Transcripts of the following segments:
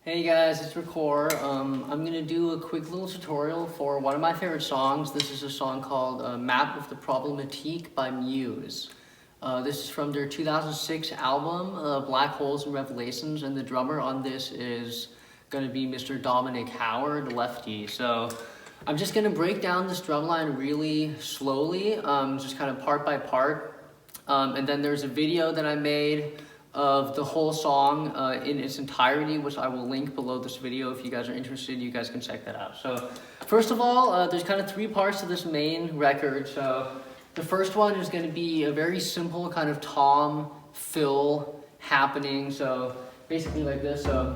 Hey guys, it's Record. I'm gonna do a quick little tutorial for one of my favorite songs. This is a song called Map of the Problematique by Muse. This is from their 2006 album, Black Holes and Revelations, and the drummer on this is gonna be Mr. Dominic Howard, lefty. So I'm just gonna break down this drum line really slowly, just kind of part by part. And then there's a video that I made of the whole song in its entirety, which I will link below this video. If you guys are interested, you guys can check that out. So first of all, there's kind of three parts to this main record. So the first one is going to be a very simple kind of tom fill happening. So basically like this. So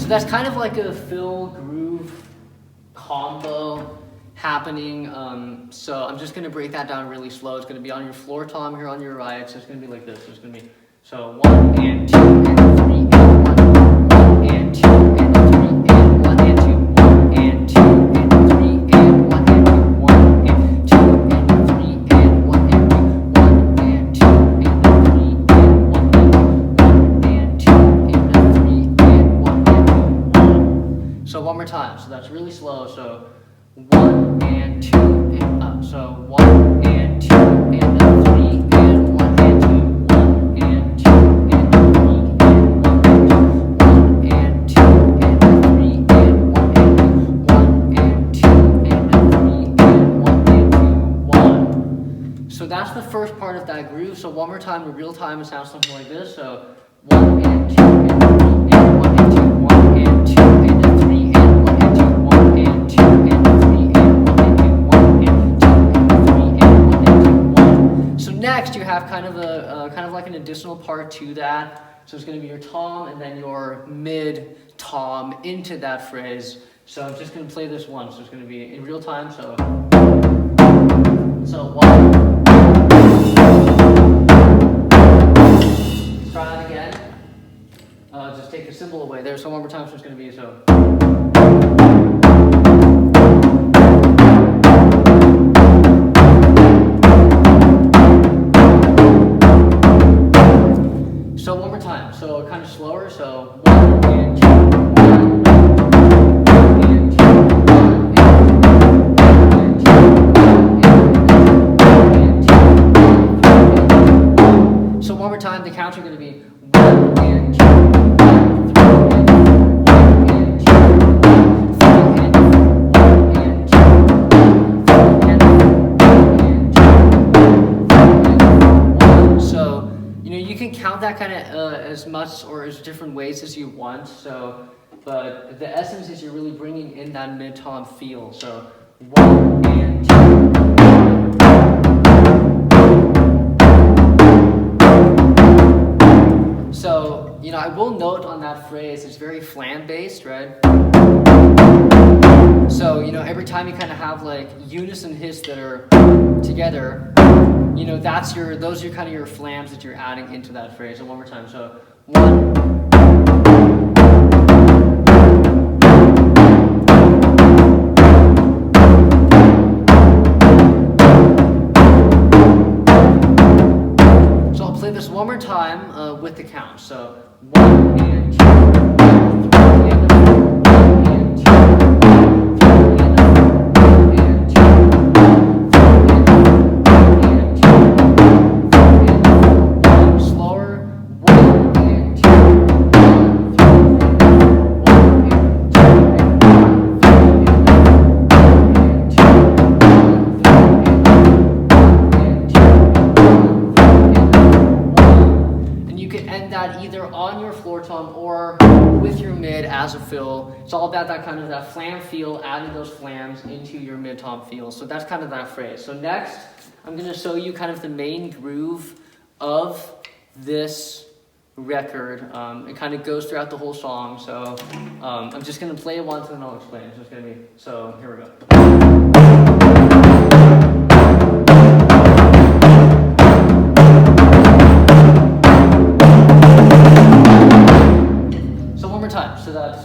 that's kind of like a fill groove combo happening. So I'm just going to break that down really slow. It's going to be on your floor tom here on your right. So it's going to be like this. So it's going to be so 1 and 2 and 3 and 1 and 2 and 3 and 1 and 2 1 and 2 and 3 and 1 and 2 1 and 2 and 3 and 1 and 2 1 and 2 and 3 and 1 and 2 and 3 and 1 and 2 1. So one more time. So that's really slow. So 1 and 2 and up. So 1 and 2 and 3 and 1 and 2 1 and 2 and 3 and 1 and 2 1 and 2 and 3 and 1 and 2 1 and 2 and 3 and 1 and 2 1. So that's the first part of that groove. So one more time in real time it sounds something like this. So 1 and 2 and 3 and 1 and 2 1 and 2 and 3 and 1 and 2 1 and 2 and 3 and 1 and 2 1 and 2 and 3 and 1 and 2 1. So next you have kind of like an additional part to that. So it's going to be your tom and then your mid tom into that phrase. So I'm just going to play this once. So it's going to be in real time. So 1. Try that again. Just take the cymbal away there. So one more time. So it's going to be so. So one more time. So kind of slower. So 1 and 2. 1 and 2. 1 and 2. 1 and 2. So one more time. The counts are going to be 1 and 2. Count that kind of as much or as different ways as you want. So, but the essence is you're really bringing in that mid-tom feel. So 1 and 2. So I will note on that phrase it's very flam based, right? So every time you kind of have like unison hits that are together, those are kind of your flams that you're adding into that phrase. So one more time. So 1. So I'll play this one more time with the count. So 1 and 2. Either on your floor tom or with your mid as a fill. It's all about that kind of that flam feel, adding those flams into your mid tom feel. So that's kind of that phrase. So next, I'm going to show you kind of the main groove of this record. It kind of goes throughout the whole song. So I'm just going to play it once and then I'll explain. So it's going to be, so here we go. So that's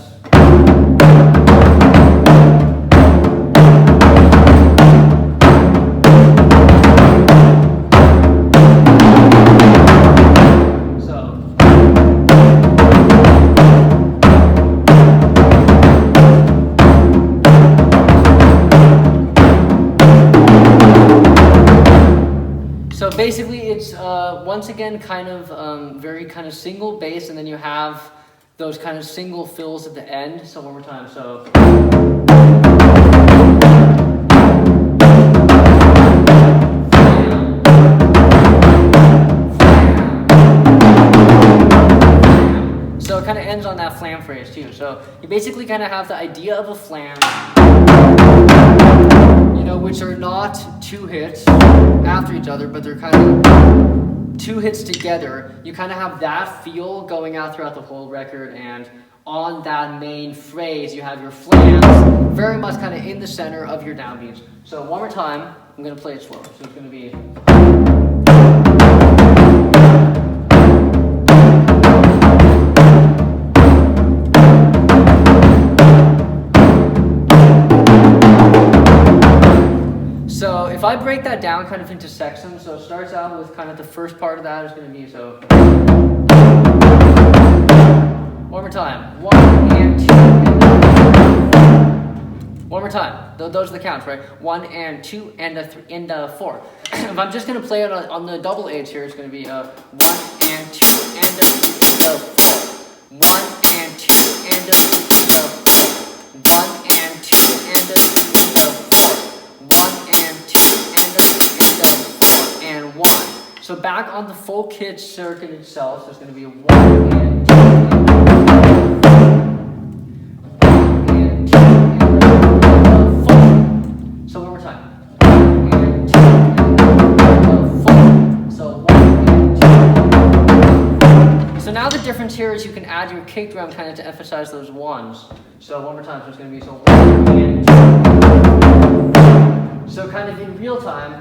basically it's once again kind of very kind of single bass, and then you have those kind of single fills at the end. So one more time. So. So it kind of ends on that flam phrase too. So you basically kind of have the idea of a flam, you know, which are not two hits after each other, but they're kind of two hits together. You kind of have that feel going out throughout the whole record, and on that main phrase you have your flams very much kind of in the center of your downbeats. So one more time, I'm going to play it slower. So it's going to be... So if I break that down kind of into sections, so it starts out with kind of the first part of that is going to be so. One more time. 1 and 2. One more time. Those are the counts, right? 1 and 2 and 4. If I'm just going to play it on the double eights here, it's going to be 1 and 2 and 3 and 4. 1 and 2 and 3 and 4. 1 and 2 and 3 and 4. 1 and 2 and 3 and 4 and 1. So back on the full kit circuit itself, so it's going to be 1 and 2 and 4. So one more time. 1 and 2 and 4. So 1 and 2. So now the difference here is you can add your kick drum kind of to emphasize those ones. So one more time, so it's going to be so 1 and 2. So kind of in real time.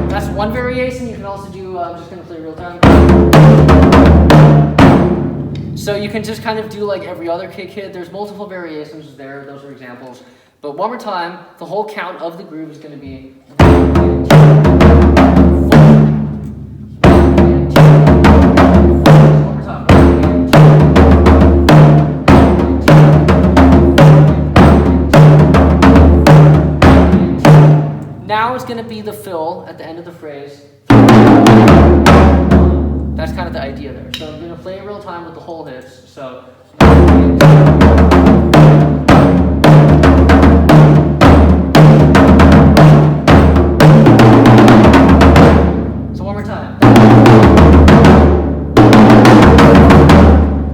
That's one variation. You can also do, I'm just going to play real time. So you can just kind of do like every other kick hit. There's multiple variations there. Those are examples. But one more time, the whole count of the groove is going to be 1 and 2 and 4. 1 and 2 and 4. One more time. 1 and 2 and 2. Now it's going to be the fill at the end of the phrase. That's kind of the idea there. So I'm going to play it real time with the whole hits. So. So one more time.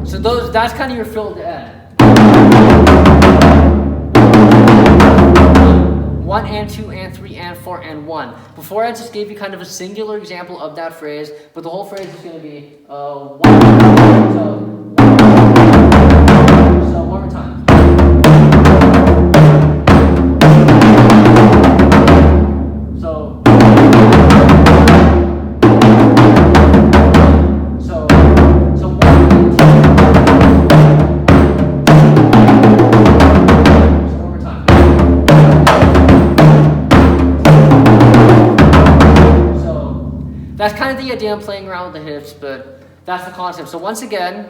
So that's kind of your fill at the end. 1 and 2 and 3 and 4 and 1. Before I just gave you kind of a singular example of that phrase, but the whole phrase is going to be 1. So one more time. So 1 and 2. That's kind of the idea. I'm playing around with the hits, but that's the concept. So once again,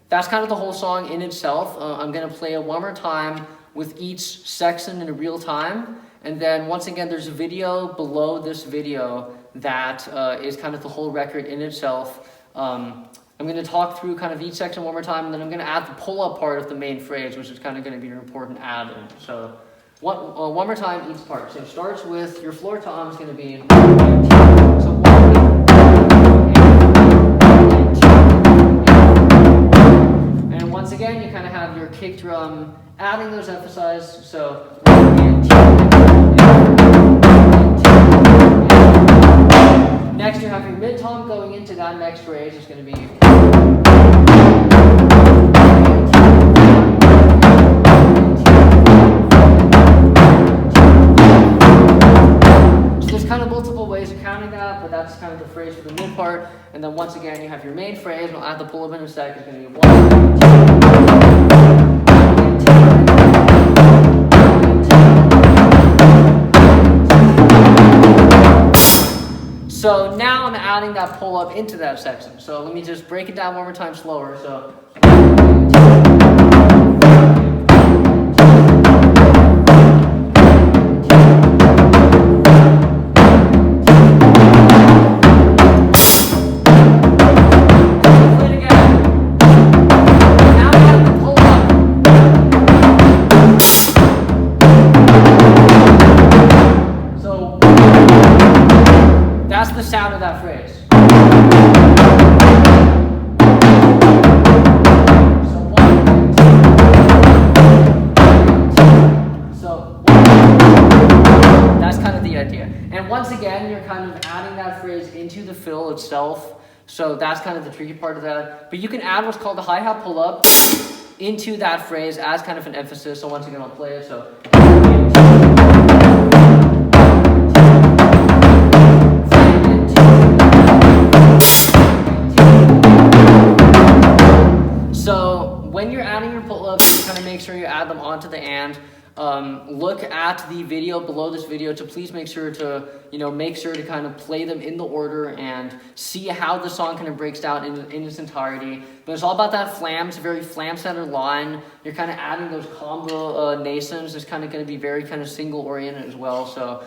that's kind of the whole song in itself. I'm going to play it one more time with each section in real time. And then once again, there's a video below this video that is kind of the whole record in itself. I'm going to talk through kind of each section one more time, and then I'm going to add the pull-up part of the main phrase, which is kind of going to be an important add-in. So one more time each part. So it starts with your floor tom is going to be... So 1, and once again, you kind of have your kick drum adding those emphasized. So 1 and 2 and 2. Next, you have your mid tom going into that next phrase. It's going to be. Kind of multiple ways of counting that, but that's kind of the phrase for the mid part. And then once again, you have your main phrase. We'll add the pull-up in a sec. It's going to be 1, 2, 2. So now I'm adding that pull-up into that section. So let me just break it down one more time slower. So. phrase into the fill itself. So that's kind of the tricky part of that. But you can add what's called the hi-hat pull-up into that phrase as kind of an emphasis. So once again, I'll play it. So. So when you're adding your pull-ups, kind of make sure you add them onto the and. Look at the video below this video to please make sure to, make sure to kind of play them in the order and see how the song kind of breaks down in its entirety. But it's all about that flam. It's a very flam-centered line. You're kind of adding those combo nasons. It's kind of going to be very kind of single-oriented as well. So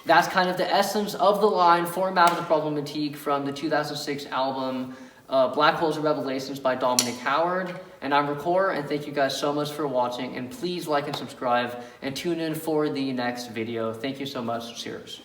that's kind of the essence of the line format of the Problematique from the 2006 album Black Holes and Revelations by Dominic Howard. And I'm Record, and thank you guys so much for watching. And please like and subscribe, and tune in for the next video. Thank you so much. Cheers.